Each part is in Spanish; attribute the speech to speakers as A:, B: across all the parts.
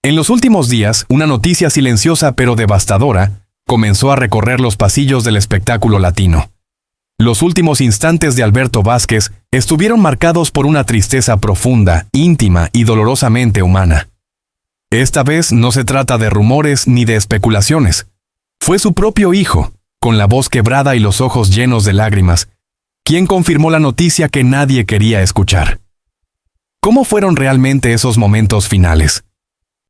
A: En los últimos días, una noticia silenciosa pero devastadora comenzó a recorrer los pasillos del espectáculo latino. Los últimos instantes de Alberto Vázquez estuvieron marcados por una tristeza profunda, íntima y dolorosamente humana. Esta vez no se trata de rumores ni de especulaciones. Fue su propio hijo, con la voz quebrada y los ojos llenos de lágrimas, quien confirmó la noticia que nadie quería escuchar. ¿Cómo fueron realmente esos momentos finales?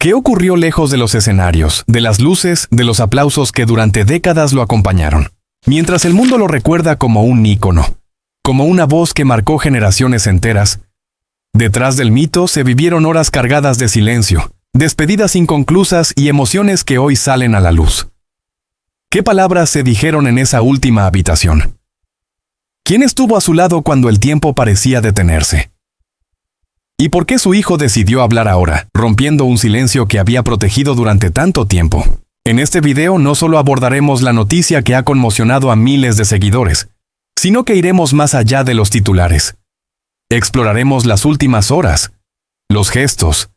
A: ¿Qué ocurrió lejos de los escenarios, de las luces, de los aplausos que durante décadas lo acompañaron? Mientras el mundo lo recuerda como un ícono, como una voz que marcó generaciones enteras, detrás del mito se vivieron horas cargadas de silencio, despedidas inconclusas y emociones que hoy salen a la luz. ¿Qué palabras se dijeron en esa última habitación? ¿Quién estuvo a su lado cuando el tiempo parecía detenerse? ¿Y por qué su hijo decidió hablar ahora, rompiendo un silencio que había protegido durante tanto tiempo? En este video no solo abordaremos la noticia que ha conmocionado a miles de seguidores, sino que iremos más allá de los titulares. Exploraremos las últimas horas, los gestos,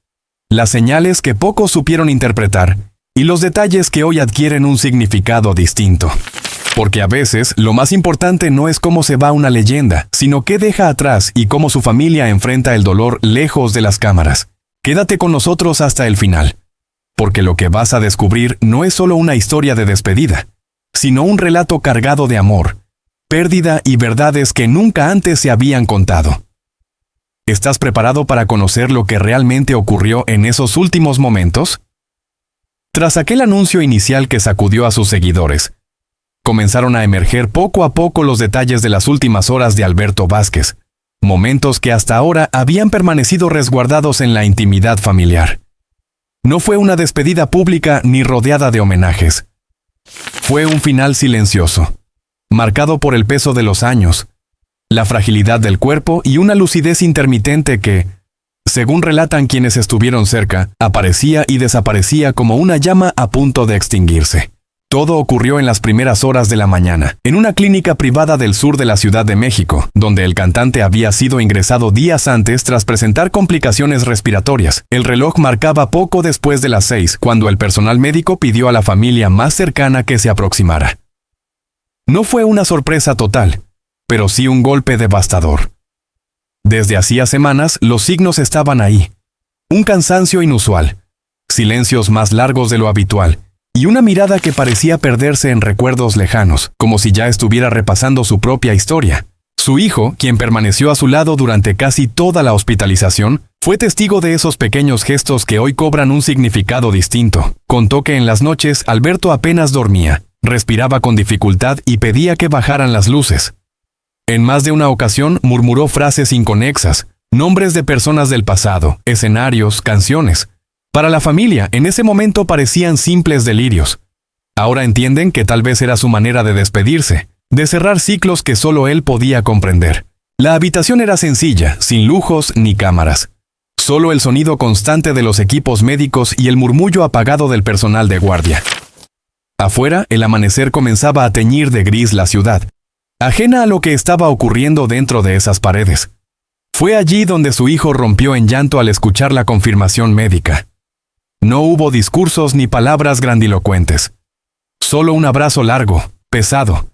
A: las señales que pocos supieron interpretar y los detalles que hoy adquieren un significado distinto. Porque a veces lo más importante no es cómo se va una leyenda, sino qué deja atrás y cómo su familia enfrenta el dolor lejos de las cámaras. Quédate con nosotros hasta el final. Porque lo que vas a descubrir no es solo una historia de despedida, sino un relato cargado de amor, pérdida y verdades que nunca antes se habían contado. ¿Estás preparado para conocer lo que realmente ocurrió en esos últimos momentos? Tras aquel anuncio inicial que sacudió a sus seguidores, comenzaron a emerger poco a poco los detalles de las últimas horas de Alberto Vázquez, momentos que hasta ahora habían permanecido resguardados en la intimidad familiar. No fue una despedida pública ni rodeada de homenajes. Fue un final silencioso, marcado por el peso de los años, la fragilidad del cuerpo y una lucidez intermitente que, según relatan quienes estuvieron cerca, aparecía y desaparecía como una llama a punto de extinguirse. Todo ocurrió en las primeras horas de la mañana, en una clínica privada del sur de la Ciudad de México, donde el cantante había sido ingresado días antes tras presentar complicaciones respiratorias. El reloj marcaba poco después de las 6, cuando el personal médico pidió a la familia más cercana que se aproximara. No fue una sorpresa total, pero sí un golpe devastador. Desde hacía semanas, los signos estaban ahí. Un cansancio inusual, silencios más largos de lo habitual, y una mirada que parecía perderse en recuerdos lejanos, como si ya estuviera repasando su propia historia. Su hijo, quien permaneció a su lado durante casi toda la hospitalización, fue testigo de esos pequeños gestos que hoy cobran un significado distinto. Contó que en las noches Alberto apenas dormía, respiraba con dificultad y pedía que bajaran las luces. En más de una ocasión murmuró frases inconexas, nombres de personas del pasado, escenarios, canciones. Para la familia, en ese momento parecían simples delirios. Ahora entienden que tal vez era su manera de despedirse, de cerrar ciclos que solo él podía comprender. La habitación era sencilla, sin lujos ni cámaras. Solo el sonido constante de los equipos médicos y el murmullo apagado del personal de guardia. Afuera, el amanecer comenzaba a teñir de gris la ciudad, ajena a lo que estaba ocurriendo dentro de esas paredes. Fue allí donde su hijo rompió en llanto al escuchar la confirmación médica. No hubo discursos ni palabras grandilocuentes. Solo un abrazo largo, pesado,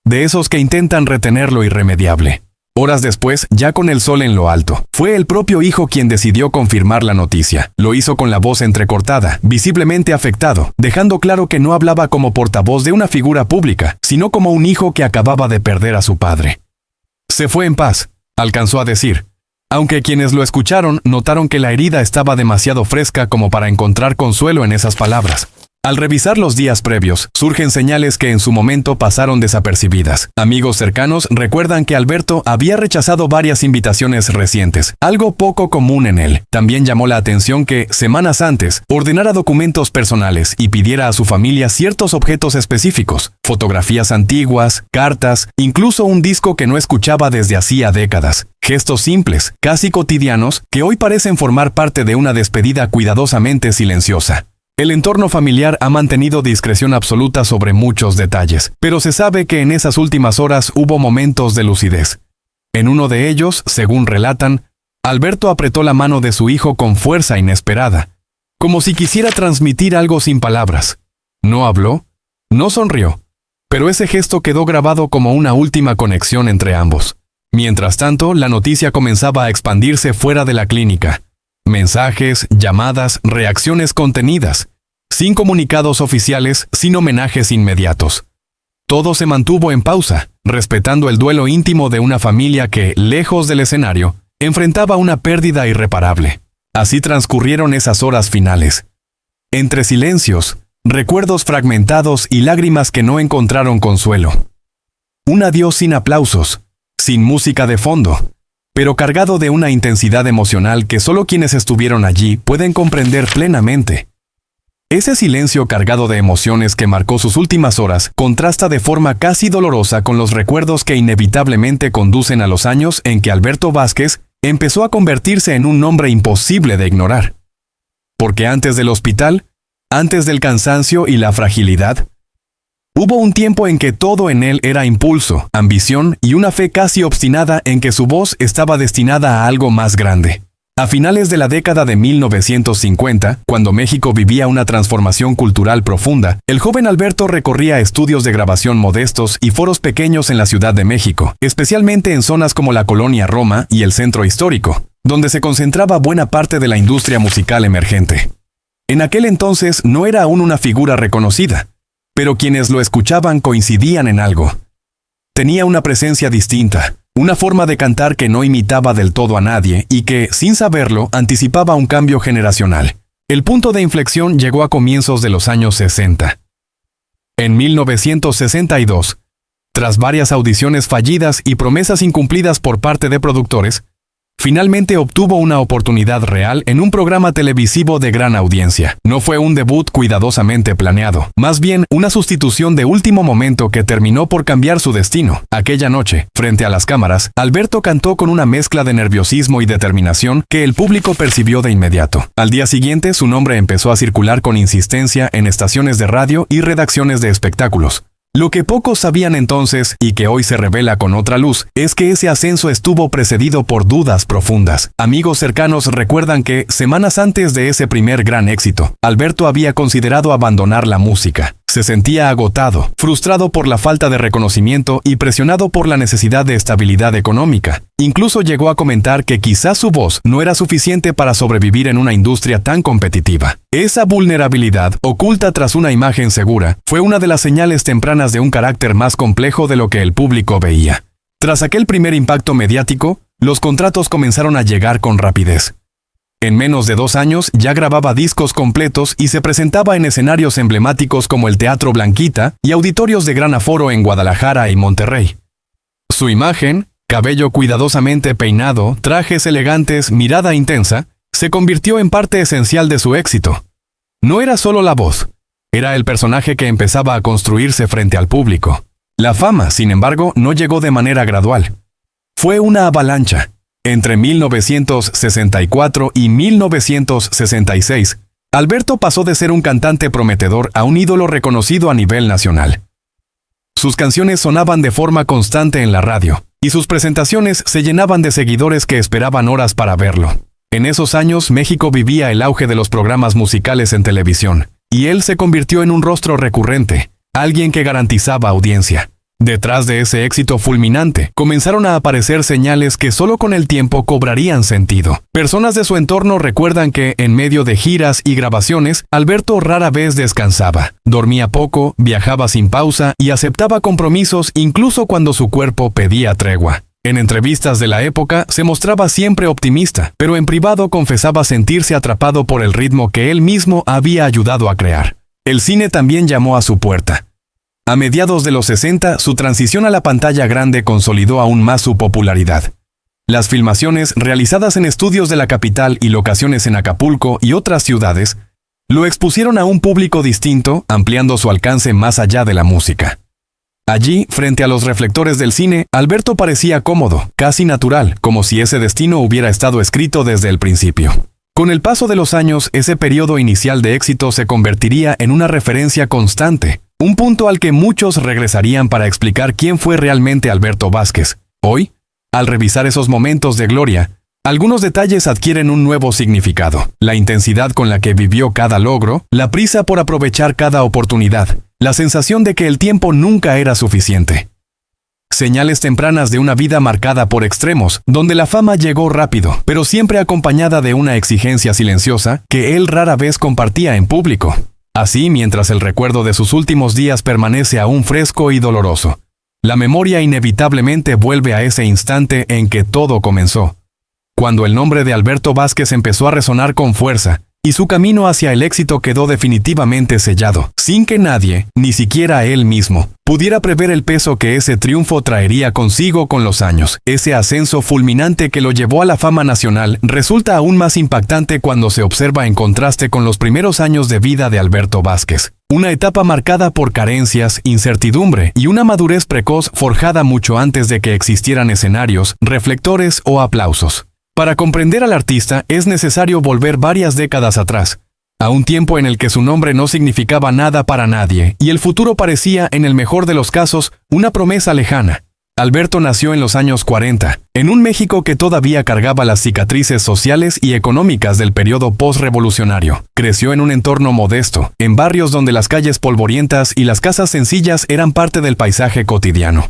A: de esos que intentan retener lo irremediable. Horas después, ya con el sol en lo alto, fue el propio hijo quien decidió confirmar la noticia. Lo hizo con la voz entrecortada, visiblemente afectado, dejando claro que no hablaba como portavoz de una figura pública, sino como un hijo que acababa de perder a su padre. Se fue en paz, alcanzó a decir, aunque quienes lo escucharon notaron que la herida estaba demasiado fresca como para encontrar consuelo en esas palabras. Al revisar los días previos, surgen señales que en su momento pasaron desapercibidas. Amigos cercanos recuerdan que Alberto había rechazado varias invitaciones recientes, algo poco común en él. También llamó la atención que, semanas antes, ordenara documentos personales y pidiera a su familia ciertos objetos específicos, fotografías antiguas, cartas, incluso un disco que no escuchaba desde hacía décadas. Gestos simples, casi cotidianos, que hoy parecen formar parte de una despedida cuidadosamente silenciosa. El entorno familiar ha mantenido discreción absoluta sobre muchos detalles, pero se sabe que en esas últimas horas hubo momentos de lucidez. En uno de ellos, según relatan, Alberto apretó la mano de su hijo con fuerza inesperada, como si quisiera transmitir algo sin palabras. No habló, no sonrió, pero ese gesto quedó grabado como una última conexión entre ambos. Mientras tanto, la noticia comenzaba a expandirse fuera de la clínica. Mensajes, llamadas, reacciones contenidas, sin comunicados oficiales, sin homenajes inmediatos. Todo se mantuvo en pausa, respetando el duelo íntimo de una familia que, lejos del escenario, enfrentaba una pérdida irreparable. Así transcurrieron esas horas finales. Entre silencios, recuerdos fragmentados y lágrimas que no encontraron consuelo. Un adiós sin aplausos, sin música de fondo, pero cargado de una intensidad emocional que solo quienes estuvieron allí pueden comprender plenamente. Ese silencio cargado de emociones que marcó sus últimas horas contrasta de forma casi dolorosa con los recuerdos que inevitablemente conducen a los años en que Alberto Vázquez empezó a convertirse en un nombre imposible de ignorar. Porque antes del hospital, antes del cansancio y la fragilidad, hubo un tiempo en que todo en él era impulso, ambición y una fe casi obstinada en que su voz estaba destinada a algo más grande. A finales de la década de 1950, cuando México vivía una transformación cultural profunda, el joven Alberto recorría estudios de grabación modestos y foros pequeños en la Ciudad de México, especialmente en zonas como la Colonia Roma y el Centro Histórico, donde se concentraba buena parte de la industria musical emergente. En aquel entonces no era aún una figura reconocida, pero quienes lo escuchaban coincidían en algo. Tenía una presencia distinta, una forma de cantar que no imitaba del todo a nadie y que, sin saberlo, anticipaba un cambio generacional. El punto de inflexión llegó a comienzos de los años 60. En 1962, tras varias audiciones fallidas y promesas incumplidas por parte de productores, finalmente obtuvo una oportunidad real en un programa televisivo de gran audiencia. No fue un debut cuidadosamente planeado, más bien una sustitución de último momento que terminó por cambiar su destino. Aquella noche, frente a las cámaras, Alberto cantó con una mezcla de nerviosismo y determinación que el público percibió de inmediato. Al día siguiente, su nombre empezó a circular con insistencia en estaciones de radio y redacciones de espectáculos. Lo que pocos sabían entonces, y que hoy se revela con otra luz, es que ese ascenso estuvo precedido por dudas profundas. Amigos cercanos recuerdan que, semanas antes de ese primer gran éxito, Alberto había considerado abandonar la música. Se sentía agotado, frustrado por la falta de reconocimiento y presionado por la necesidad de estabilidad económica. Incluso llegó a comentar que quizás su voz no era suficiente para sobrevivir en una industria tan competitiva. Esa vulnerabilidad, oculta tras una imagen segura, fue una de las señales tempranas de un carácter más complejo de lo que el público veía. Tras aquel primer impacto mediático, los contratos comenzaron a llegar con rapidez. En menos de 2 años ya grababa discos completos y se presentaba en escenarios emblemáticos como el Teatro Blanquita y auditorios de gran aforo en Guadalajara y Monterrey. Su imagen, cabello cuidadosamente peinado, trajes elegantes, mirada intensa, se convirtió en parte esencial de su éxito. No era solo la voz, era el personaje que empezaba a construirse frente al público. La fama, sin embargo, no llegó de manera gradual. Fue una avalancha. Entre 1964 y 1966, Alberto pasó de ser un cantante prometedor a un ídolo reconocido a nivel nacional. Sus canciones sonaban de forma constante en la radio, y sus presentaciones se llenaban de seguidores que esperaban horas para verlo. En esos años, México vivía el auge de los programas musicales en televisión, y él se convirtió en un rostro recurrente, alguien que garantizaba audiencia. Detrás de ese éxito fulminante, comenzaron a aparecer señales que solo con el tiempo cobrarían sentido. Personas de su entorno recuerdan que, en medio de giras y grabaciones, Alberto rara vez descansaba. Dormía poco, viajaba sin pausa y aceptaba compromisos incluso cuando su cuerpo pedía tregua. En entrevistas de la época se mostraba siempre optimista, pero en privado confesaba sentirse atrapado por el ritmo que él mismo había ayudado a crear. El cine también llamó a su puerta. A mediados de los 60, su transición a la pantalla grande consolidó aún más su popularidad. Las filmaciones, realizadas en estudios de la capital y locaciones en Acapulco y otras ciudades, lo expusieron a un público distinto, ampliando su alcance más allá de la música. Allí, frente a los reflectores del cine, Alberto parecía cómodo, casi natural, como si ese destino hubiera estado escrito desde el principio. Con el paso de los años, ese periodo inicial de éxito se convertiría en una referencia constante, un punto al que muchos regresarían para explicar quién fue realmente Alberto Vázquez. Hoy, al revisar esos momentos de gloria, Algunos detalles adquieren un nuevo significado: la intensidad con la que vivió cada logro, la prisa por aprovechar cada oportunidad, la sensación de que el tiempo nunca era suficiente. Señales tempranas de una vida marcada por extremos, donde la fama llegó rápido, pero siempre acompañada de una exigencia silenciosa que él rara vez compartía en público. Así, mientras el recuerdo de sus últimos días permanece aún fresco y doloroso, la memoria inevitablemente vuelve a ese instante en que todo comenzó, cuando el nombre de Alberto Vázquez empezó a resonar con fuerza, y su camino hacia el éxito quedó definitivamente sellado, sin que nadie, ni siquiera él mismo, pudiera prever el peso que ese triunfo traería consigo con los años. Ese ascenso fulminante que lo llevó a la fama nacional resulta aún más impactante cuando se observa en contraste con los primeros años de vida de Alberto Vázquez, una etapa marcada por carencias, incertidumbre y una madurez precoz forjada mucho antes de que existieran escenarios, reflectores o aplausos. Para comprender al artista es necesario volver varias décadas atrás, a un tiempo en el que su nombre no significaba nada para nadie y el futuro parecía, en el mejor de los casos, una promesa lejana. Alberto nació en los años 40, en un México que todavía cargaba las cicatrices sociales y económicas del periodo postrevolucionario. Creció en un entorno modesto, en barrios donde las calles polvorientas y las casas sencillas eran parte del paisaje cotidiano.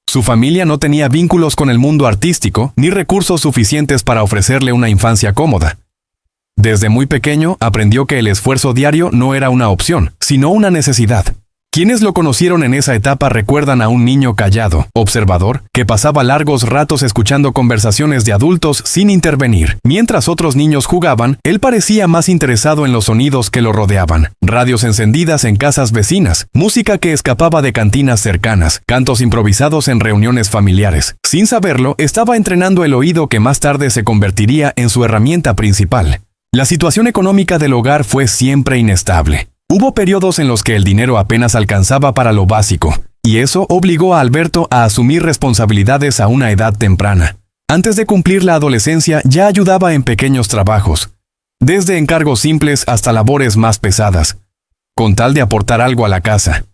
A: Su familia no tenía vínculos con el mundo artístico ni recursos suficientes para ofrecerle una infancia cómoda. Desde muy pequeño aprendió que el esfuerzo diario no era una opción, sino una necesidad. Quienes lo conocieron en esa etapa recuerdan a un niño callado, observador, que pasaba largos ratos escuchando conversaciones de adultos sin intervenir. Mientras otros niños jugaban, él parecía más interesado en los sonidos que lo rodeaban. Radios encendidas en casas vecinas, música que escapaba de cantinas cercanas, cantos improvisados en reuniones familiares. Sin saberlo, estaba entrenando el oído que más tarde se convertiría en su herramienta principal. La situación económica del hogar fue siempre inestable. Hubo periodos en los que el dinero apenas alcanzaba para lo básico, y eso obligó a Alberto a asumir responsabilidades a una edad temprana. Antes de cumplir la adolescencia ya ayudaba en pequeños trabajos, desde encargos simples hasta labores más pesadas, con tal de aportar algo a la casa.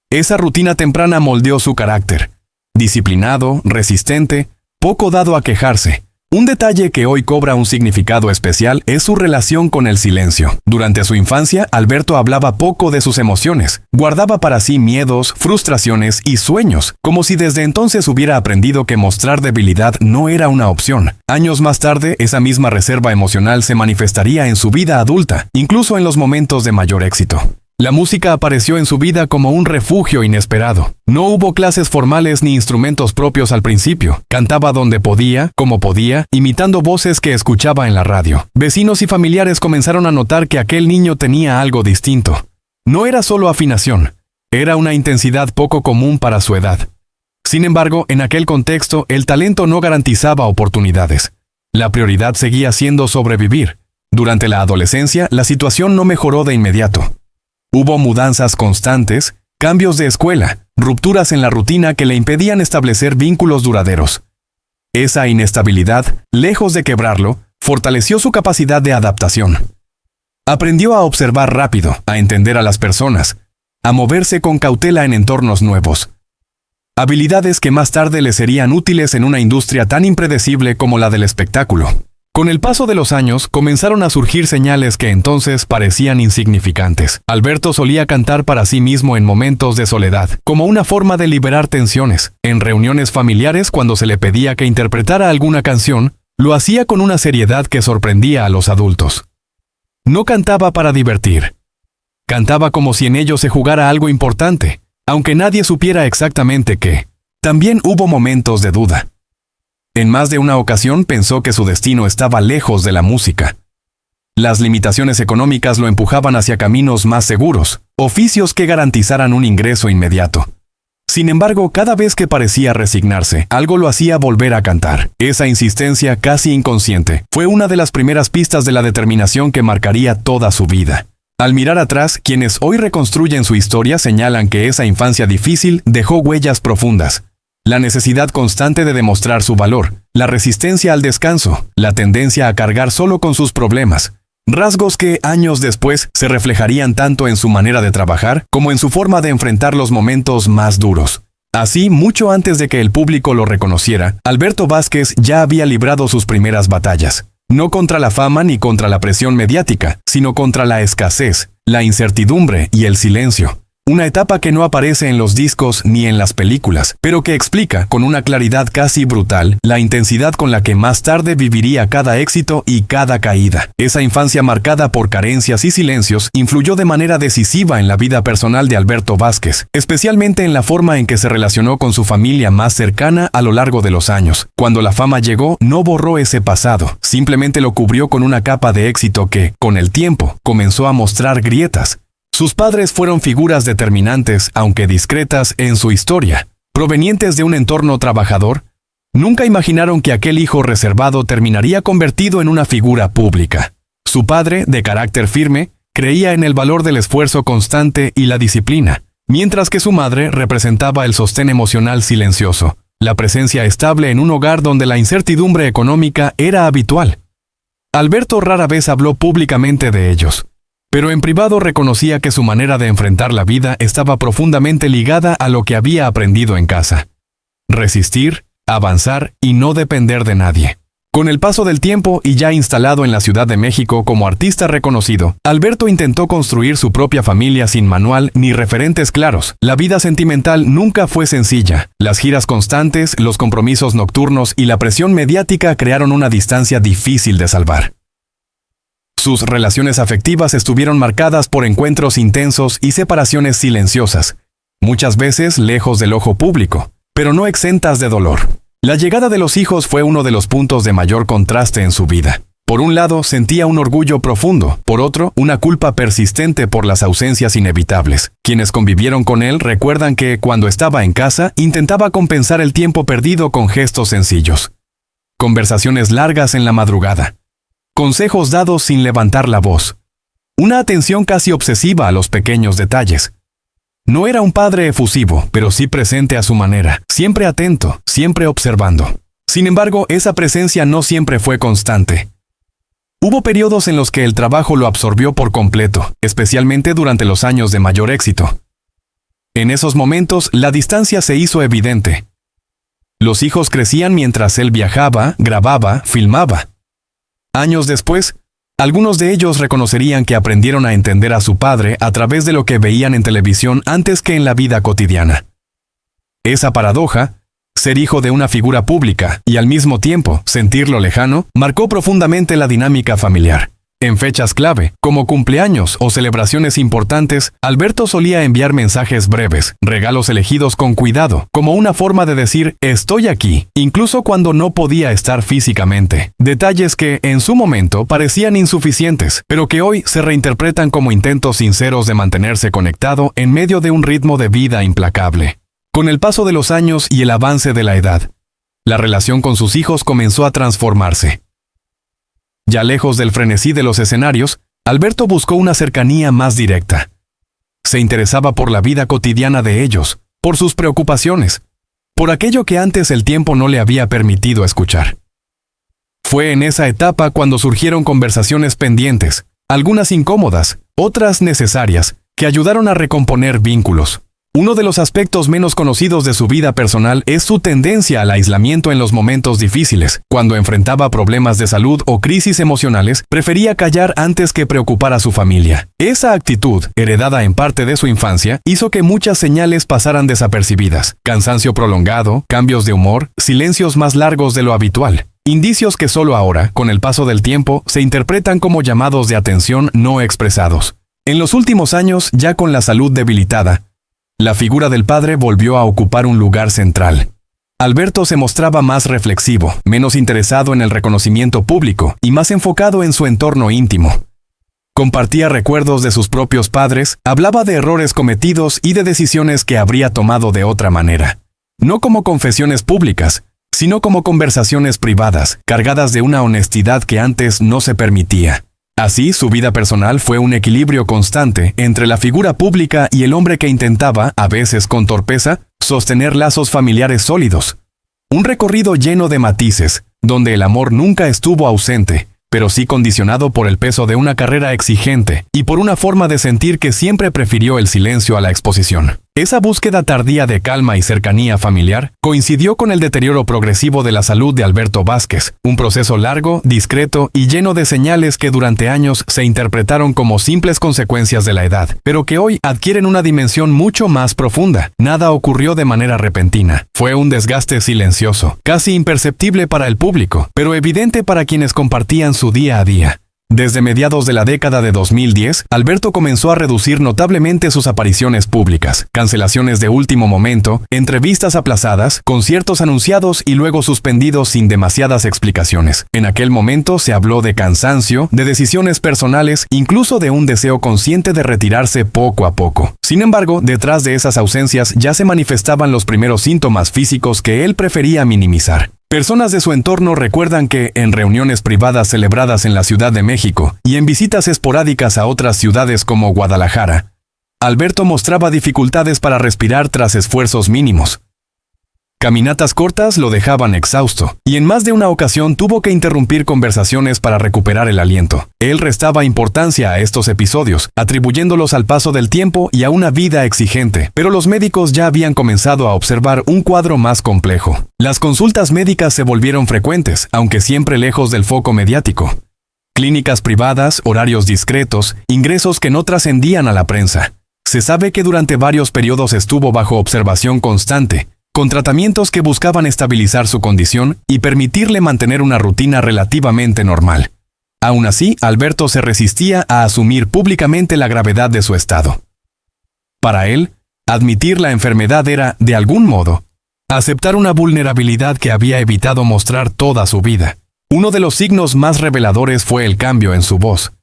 A: Esa rutina temprana moldeó su carácter: disciplinado, resistente, poco dado a quejarse. Un detalle que hoy cobra un significado especial es su relación con el silencio. Durante su infancia, Alberto hablaba poco de sus emociones. Guardaba para sí miedos, frustraciones y sueños, como si desde entonces hubiera aprendido que mostrar debilidad no era una opción. Años más tarde, esa misma reserva emocional se manifestaría en su vida adulta, incluso en los momentos de mayor éxito. La música apareció en su vida como un refugio inesperado. No hubo clases formales ni instrumentos propios al principio. Cantaba donde podía, como podía, imitando voces que escuchaba en la radio. Vecinos y familiares comenzaron a notar que aquel niño tenía algo distinto. No era solo afinación, era una intensidad poco común para su edad. Sin embargo, en aquel contexto, el talento no garantizaba oportunidades. La prioridad seguía siendo sobrevivir. Durante la adolescencia, la situación no mejoró de inmediato. Hubo mudanzas constantes, cambios de escuela, rupturas en la rutina que le impedían establecer vínculos duraderos. Esa inestabilidad, lejos de quebrarlo, fortaleció su capacidad de adaptación. Aprendió a observar rápido, a entender a las personas, a moverse con cautela en entornos nuevos. Habilidades que más tarde le serían útiles en una industria tan impredecible como la del espectáculo. Con el paso de los años, comenzaron a surgir señales que entonces parecían insignificantes. Alberto solía cantar para sí mismo en momentos de soledad, como una forma de liberar tensiones. En reuniones familiares, cuando se le pedía que interpretara alguna canción, lo hacía con una seriedad que sorprendía a los adultos. No cantaba para divertir. Cantaba como si en ello se jugara algo importante, aunque nadie supiera exactamente qué. También hubo momentos de duda. En más de una ocasión pensó que su destino estaba lejos de la música. Las limitaciones económicas lo empujaban hacia caminos más seguros, oficios que garantizaran un ingreso inmediato. Sin embargo, cada vez que parecía resignarse, algo lo hacía volver a cantar. Esa insistencia casi inconsciente fue una de las primeras pistas de la determinación que marcaría toda su vida. Al mirar atrás, quienes hoy reconstruyen su historia señalan que esa infancia difícil dejó huellas profundas. La necesidad constante de demostrar su valor, la resistencia al descanso, la tendencia a cargar solo con sus problemas, rasgos que, años después, se reflejarían tanto en su manera de trabajar como en su forma de enfrentar los momentos más duros. Así, mucho antes de que el público lo reconociera, Alberto Vázquez ya había librado sus primeras batallas. No contra la fama ni contra la presión mediática, sino contra la escasez, la incertidumbre y el silencio. Una etapa que no aparece en los discos ni en las películas, pero que explica, con una claridad casi brutal, la intensidad con la que más tarde viviría cada éxito y cada caída. Esa infancia marcada por carencias y silencios influyó de manera decisiva en la vida personal de Alberto Vázquez, especialmente en la forma en que se relacionó con su familia más cercana a lo largo de los años. Cuando la fama llegó, no borró ese pasado, simplemente lo cubrió con una capa de éxito que, con el tiempo, comenzó a mostrar grietas. Sus padres fueron figuras determinantes, aunque discretas, en su historia. Provenientes de un entorno trabajador, nunca imaginaron que aquel hijo reservado terminaría convertido en una figura pública. Su padre, de carácter firme, creía en el valor del esfuerzo constante y la disciplina, mientras que su madre representaba el sostén emocional silencioso, la presencia estable en un hogar donde la incertidumbre económica era habitual. Alberto rara vez habló públicamente de ellos, pero en privado reconocía que su manera de enfrentar la vida estaba profundamente ligada a lo que había aprendido en casa. Resistir, avanzar y no depender de nadie. Con el paso del tiempo y ya instalado en la Ciudad de México como artista reconocido, Alberto intentó construir su propia familia sin manual ni referentes claros. La vida sentimental nunca fue sencilla. Las giras constantes, los compromisos nocturnos y la presión mediática crearon una distancia difícil de salvar. Sus relaciones afectivas estuvieron marcadas por encuentros intensos y separaciones silenciosas, muchas veces lejos del ojo público, pero no exentas de dolor. La llegada de los hijos fue uno de los puntos de mayor contraste en su vida. Por un lado, sentía un orgullo profundo, por otro, una culpa persistente por las ausencias inevitables. Quienes convivieron con él recuerdan que, cuando estaba en casa, intentaba compensar el tiempo perdido con gestos sencillos. Conversaciones largas en la madrugada. Consejos dados sin levantar la voz. Una atención casi obsesiva a los pequeños detalles. No era un padre efusivo, pero sí presente a su manera, siempre atento, siempre observando. Sin embargo, esa presencia no siempre fue constante. Hubo periodos en los que el trabajo lo absorbió por completo, especialmente durante los años de mayor éxito. En esos momentos, la distancia se hizo evidente. Los hijos crecían mientras él viajaba, grababa, filmaba. Años después, algunos de ellos reconocerían que aprendieron a entender a su padre a través de lo que veían en televisión antes que en la vida cotidiana. Esa paradoja, ser hijo de una figura pública y al mismo tiempo sentirlo lejano, marcó profundamente la dinámica familiar. En fechas clave, como cumpleaños o celebraciones importantes, Alberto solía enviar mensajes breves, regalos elegidos con cuidado, como una forma de decir «estoy aquí», incluso cuando no podía estar físicamente. Detalles que, en su momento, parecían insuficientes, pero que hoy se reinterpretan como intentos sinceros de mantenerse conectado en medio de un ritmo de vida implacable. Con el paso de los años y el avance de la edad, la relación con sus hijos comenzó a transformarse. Ya lejos del frenesí de los escenarios, Alberto buscó una cercanía más directa. Se interesaba por la vida cotidiana de ellos, por sus preocupaciones, por aquello que antes el tiempo no le había permitido escuchar. Fue en esa etapa cuando surgieron conversaciones pendientes, algunas incómodas, otras necesarias, que ayudaron a recomponer vínculos. Uno de los aspectos menos conocidos de su vida personal es su tendencia al aislamiento en los momentos difíciles. Cuando enfrentaba problemas de salud o crisis emocionales, prefería callar antes que preocupar a su familia. Esa actitud, heredada en parte de su infancia, hizo que muchas señales pasaran desapercibidas. Cansancio prolongado, cambios de humor, silencios más largos de lo habitual. Indicios que solo ahora, con el paso del tiempo, se interpretan como llamados de atención no expresados. En los últimos años, ya con la salud debilitada, la figura del padre volvió a ocupar un lugar central. Alberto se mostraba más reflexivo, menos interesado en el reconocimiento público y más enfocado en su entorno íntimo. Compartía recuerdos de sus propios padres, hablaba de errores cometidos y de decisiones que habría tomado de otra manera. No como confesiones públicas, sino como conversaciones privadas, cargadas de una honestidad que antes no se permitía. Así, su vida personal fue un equilibrio constante entre la figura pública y el hombre que intentaba, a veces con torpeza, sostener lazos familiares sólidos. Un recorrido lleno de matices, donde el amor nunca estuvo ausente, pero sí condicionado por el peso de una carrera exigente y por una forma de sentir que siempre prefirió el silencio a la exposición. Esa búsqueda tardía de calma y cercanía familiar coincidió con el deterioro progresivo de la salud de Alberto Vázquez, un proceso largo, discreto y lleno de señales que durante años se interpretaron como simples consecuencias de la edad, pero que hoy adquieren una dimensión mucho más profunda. Nada ocurrió de manera repentina. Fue un desgaste silencioso, casi imperceptible para el público, pero evidente para quienes compartían su día a día. Desde mediados de la década de 2010, Alberto comenzó a reducir notablemente sus apariciones públicas, cancelaciones de último momento, entrevistas aplazadas, conciertos anunciados y luego suspendidos sin demasiadas explicaciones. En aquel momento se habló de cansancio, de decisiones personales, incluso de un deseo consciente de retirarse poco a poco. Sin embargo, detrás de esas ausencias ya se manifestaban los primeros síntomas físicos que él prefería minimizar. Personas de su entorno recuerdan que, en reuniones privadas celebradas en la Ciudad de México y en visitas esporádicas a otras ciudades como Guadalajara, Alberto mostraba dificultades para respirar tras esfuerzos mínimos. Caminatas cortas lo dejaban exhausto, y en más de una ocasión tuvo que interrumpir conversaciones para recuperar el aliento. Él restaba importancia a estos episodios, atribuyéndolos al paso del tiempo y a una vida exigente, pero los médicos ya habían comenzado a observar un cuadro más complejo. Las consultas médicas se volvieron frecuentes, aunque siempre lejos del foco mediático. Clínicas privadas, horarios discretos, ingresos que no trascendían a la prensa. Se sabe que durante varios periodos estuvo bajo observación constante, con tratamientos que buscaban estabilizar su condición y permitirle mantener una rutina relativamente normal. Aún así, Alberto se resistía a asumir públicamente la gravedad de su estado. Para él, admitir la enfermedad era, de algún modo, aceptar una vulnerabilidad que había evitado mostrar toda su vida. Uno de los signos más reveladores fue el cambio en su voz.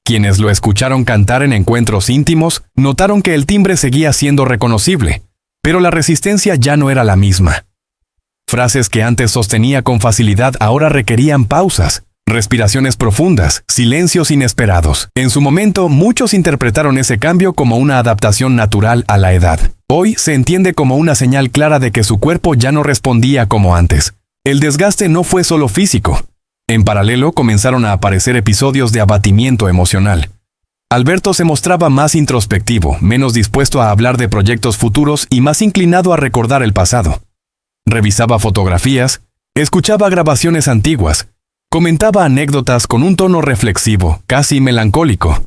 A: Quienes lo escucharon cantar en encuentros íntimos notaron que el timbre seguía siendo reconocible, pero la resistencia ya no era la misma. Frases que antes sostenía con facilidad ahora requerían pausas, respiraciones profundas, silencios inesperados. En su momento, muchos interpretaron ese cambio como una adaptación natural a la edad. Hoy se entiende como una señal clara de que su cuerpo ya no respondía como antes. El desgaste no fue solo físico. En paralelo comenzaron a aparecer episodios de abatimiento emocional. Alberto se mostraba más introspectivo, menos dispuesto a hablar de proyectos futuros y más inclinado a recordar el pasado. Revisaba fotografías, escuchaba grabaciones antiguas, comentaba anécdotas con un tono reflexivo, casi melancólico.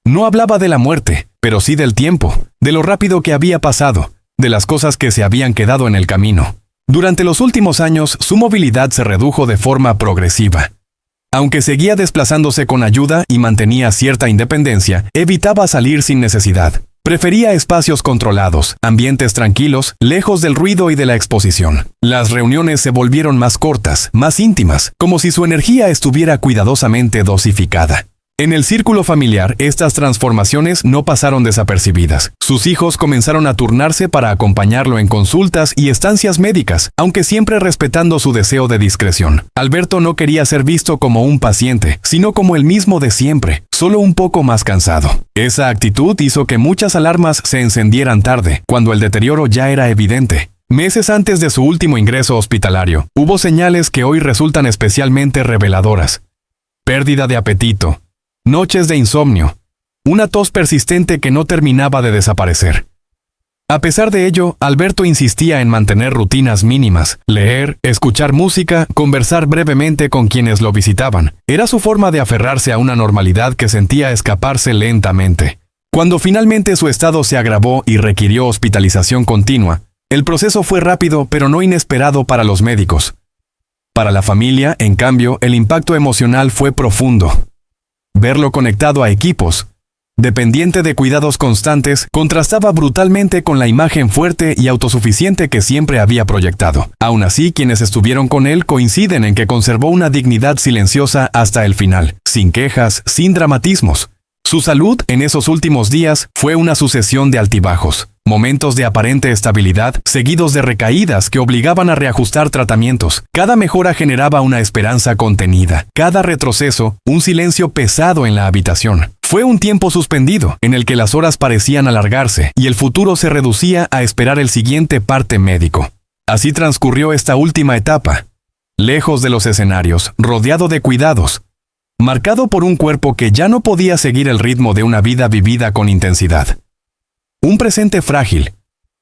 A: No hablaba de la muerte, pero sí del tiempo, de lo rápido que había pasado, de las cosas que se habían quedado en el camino. Durante los últimos años, su movilidad se redujo de forma progresiva. Aunque seguía desplazándose con ayuda y mantenía cierta independencia, evitaba salir sin necesidad. Prefería espacios controlados, ambientes tranquilos, lejos del ruido y de la exposición. Las reuniones se volvieron más cortas, más íntimas, como si su energía estuviera cuidadosamente dosificada. En el círculo familiar, estas transformaciones no pasaron desapercibidas. Sus hijos comenzaron a turnarse para acompañarlo en consultas y estancias médicas, aunque siempre respetando su deseo de discreción. Alberto no quería ser visto como un paciente, sino como el mismo de siempre, solo un poco más cansado. Esa actitud hizo que muchas alarmas se encendieran tarde, cuando el deterioro ya era evidente. Meses antes de su último ingreso hospitalario, hubo señales que hoy resultan especialmente reveladoras. Pérdida de apetito. Noches de insomnio, una tos persistente que no terminaba de desaparecer. A pesar de ello, Alberto insistía en mantener rutinas mínimas, leer, escuchar música, conversar brevemente con quienes lo visitaban. Era su forma de aferrarse a una normalidad que sentía escaparse lentamente. Cuando finalmente su estado se agravó y requirió hospitalización continua, el proceso fue rápido pero no inesperado para los médicos. Para la familia, en cambio, el impacto emocional fue profundo. Verlo conectado a equipos, dependiente de cuidados constantes, contrastaba brutalmente con la imagen fuerte y autosuficiente que siempre había proyectado. Aún así, quienes estuvieron con él coinciden en que conservó una dignidad silenciosa hasta el final, sin quejas, sin dramatismos. Su salud en esos últimos días fue una sucesión de altibajos, momentos de aparente estabilidad, seguidos de recaídas que obligaban a reajustar tratamientos. Cada mejora generaba una esperanza contenida, cada retroceso, un silencio pesado en la habitación. Fue un tiempo suspendido, en el que las horas parecían alargarse y el futuro se reducía a esperar el siguiente parte médico. Así transcurrió esta última etapa, lejos de los escenarios, rodeado de cuidados, marcado por un cuerpo que ya no podía seguir el ritmo de una vida vivida con intensidad. Un presente frágil,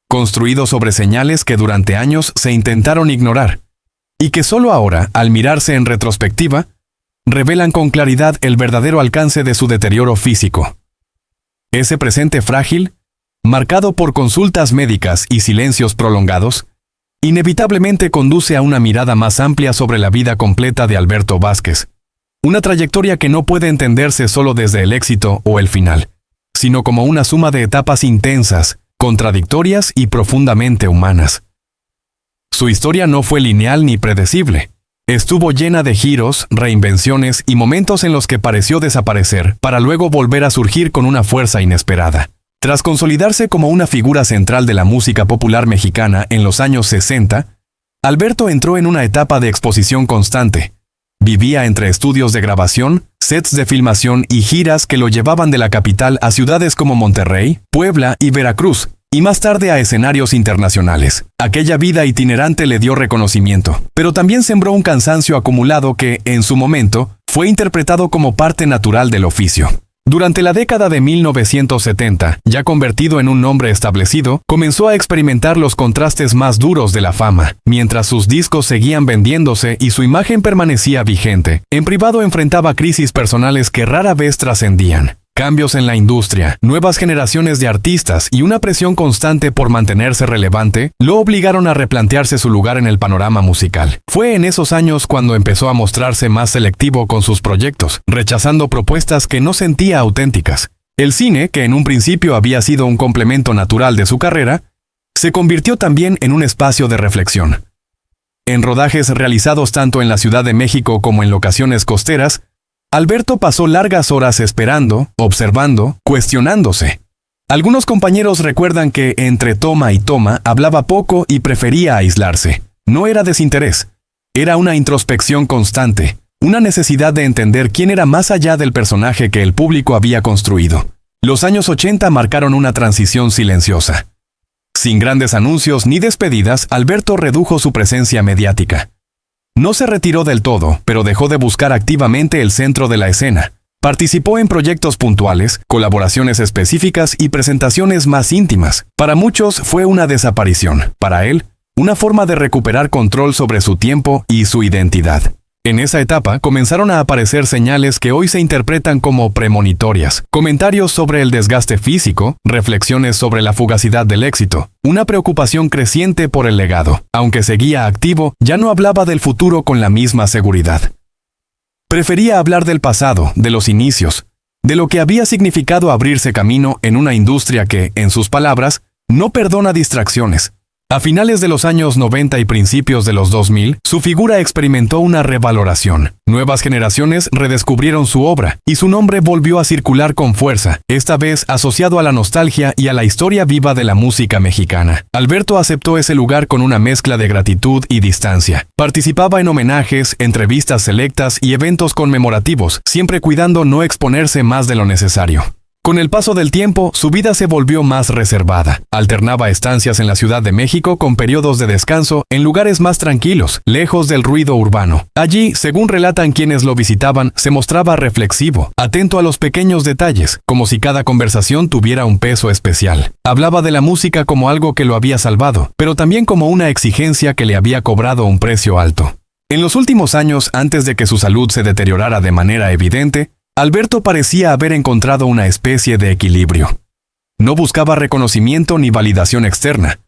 A: construido sobre señales que durante años se intentaron ignorar, y que solo ahora, al mirarse en retrospectiva, revelan con claridad el verdadero alcance de su deterioro físico. Ese presente frágil, marcado por consultas médicas y silencios prolongados, inevitablemente conduce a una mirada más amplia sobre la vida completa de Alberto Vázquez, una trayectoria que no puede entenderse solo desde el éxito o el final, sino como una suma de etapas intensas, contradictorias y profundamente humanas. Su historia no fue lineal ni predecible. Estuvo llena de giros, reinvenciones y momentos en los que pareció desaparecer para luego volver a surgir con una fuerza inesperada. Tras consolidarse como una figura central de la música popular mexicana en los años 60, Alberto entró en una etapa de exposición constante. Vivía entre estudios de grabación, sets de filmación y giras que lo llevaban de la capital a ciudades como Monterrey, Puebla y Veracruz, y más tarde a escenarios internacionales. Aquella vida itinerante le dio reconocimiento, pero también sembró un cansancio acumulado que, en su momento, fue interpretado como parte natural del oficio. Durante la década de 1970, ya convertido en un nombre establecido, comenzó a experimentar los contrastes más duros de la fama. Mientras sus discos seguían vendiéndose y su imagen permanecía vigente, en privado enfrentaba crisis personales que rara vez trascendían. Cambios en la industria, nuevas generaciones de artistas y una presión constante por mantenerse relevante lo obligaron a replantearse su lugar en el panorama musical. Fue en esos años cuando empezó a mostrarse más selectivo con sus proyectos, rechazando propuestas que no sentía auténticas. El cine, que en un principio había sido un complemento natural de su carrera, se convirtió también en un espacio de reflexión. En rodajes realizados tanto en la Ciudad de México como en locaciones costeras, Alberto pasó largas horas esperando, observando, cuestionándose. Algunos compañeros recuerdan que entre toma y toma hablaba poco y prefería aislarse. No era desinterés, era una introspección constante, una necesidad de entender quién era más allá del personaje que el público había construido. Los años 80 marcaron una transición silenciosa. Sin grandes anuncios ni despedidas, Alberto redujo su presencia mediática. No se retiró del todo, pero dejó de buscar activamente el centro de la escena. Participó en proyectos puntuales, colaboraciones específicas y presentaciones más íntimas. Para muchos fue una desaparición. Para él, una forma de recuperar control sobre su tiempo y su identidad. En esa etapa comenzaron a aparecer señales que hoy se interpretan como premonitorias, comentarios sobre el desgaste físico, reflexiones sobre la fugacidad del éxito, una preocupación creciente por el legado. Aunque seguía activo, ya no hablaba del futuro con la misma seguridad. Prefería hablar del pasado, de los inicios, de lo que había significado abrirse camino en una industria que, en sus palabras, no perdona distracciones. A finales de los años 90 y principios de los 2000, su figura experimentó una revaloración. Nuevas generaciones redescubrieron su obra, y su nombre volvió a circular con fuerza, esta vez asociado a la nostalgia y a la historia viva de la música mexicana. Alberto aceptó ese lugar con una mezcla de gratitud y distancia. Participaba en homenajes, entrevistas selectas y eventos conmemorativos, siempre cuidando no exponerse más de lo necesario. Con el paso del tiempo, su vida se volvió más reservada. Alternaba estancias en la Ciudad de México con periodos de descanso en lugares más tranquilos, lejos del ruido urbano. Allí, según relatan quienes lo visitaban, se mostraba reflexivo, atento a los pequeños detalles, como si cada conversación tuviera un peso especial. Hablaba de la música como algo que lo había salvado, pero también como una exigencia que le había cobrado un precio alto. En los últimos años, antes de que su salud se deteriorara de manera evidente, Alberto parecía haber encontrado una especie de equilibrio. No buscaba reconocimiento ni validación externa.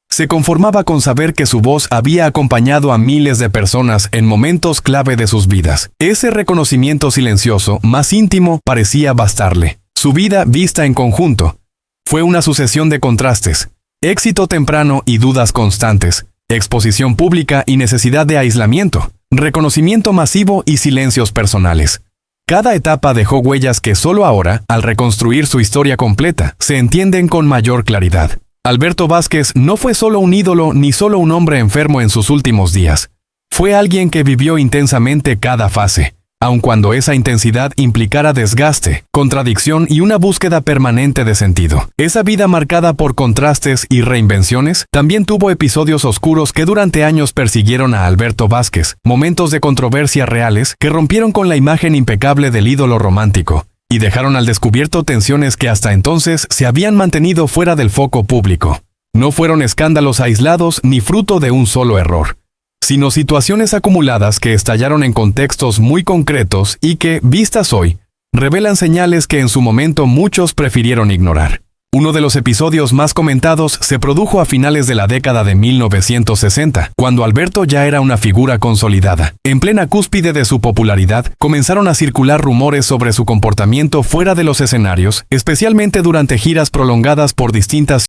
A: Se conformaba con saber que su voz había acompañado a miles de personas en momentos clave de sus vidas. Ese reconocimiento silencioso, más íntimo, parecía bastarle. Su vida, vista en conjunto, fue una sucesión de contrastes, éxito temprano y dudas constantes, exposición pública y necesidad de aislamiento, reconocimiento masivo y silencios personales. Cada etapa dejó huellas que solo ahora, al reconstruir su historia completa, se entienden con mayor claridad. Alberto Vázquez no fue solo un ídolo ni solo un hombre enfermo en sus últimos días. Fue alguien que vivió intensamente cada fase, aun cuando esa intensidad implicara desgaste, contradicción y una búsqueda permanente de sentido. Esa vida marcada por contrastes y reinvenciones también tuvo episodios oscuros que durante años persiguieron a Alberto Vázquez, momentos de controversia reales que rompieron con la imagen impecable del ídolo romántico. y dejaron al descubierto tensiones que hasta entonces se habían mantenido fuera del foco público. No fueron escándalos aislados ni fruto de un solo error, sino situaciones acumuladas que estallaron en contextos muy concretos y que, vistas hoy, revelan señales que en su momento muchos prefirieron ignorar. Uno de los episodios más comentados se produjo a finales de la década de 1960, cuando Alberto ya era una figura consolidada. En plena cúspide de su popularidad, comenzaron a circular rumores sobre su comportamiento fuera de los escenarios, especialmente durante giras prolongadas por distintas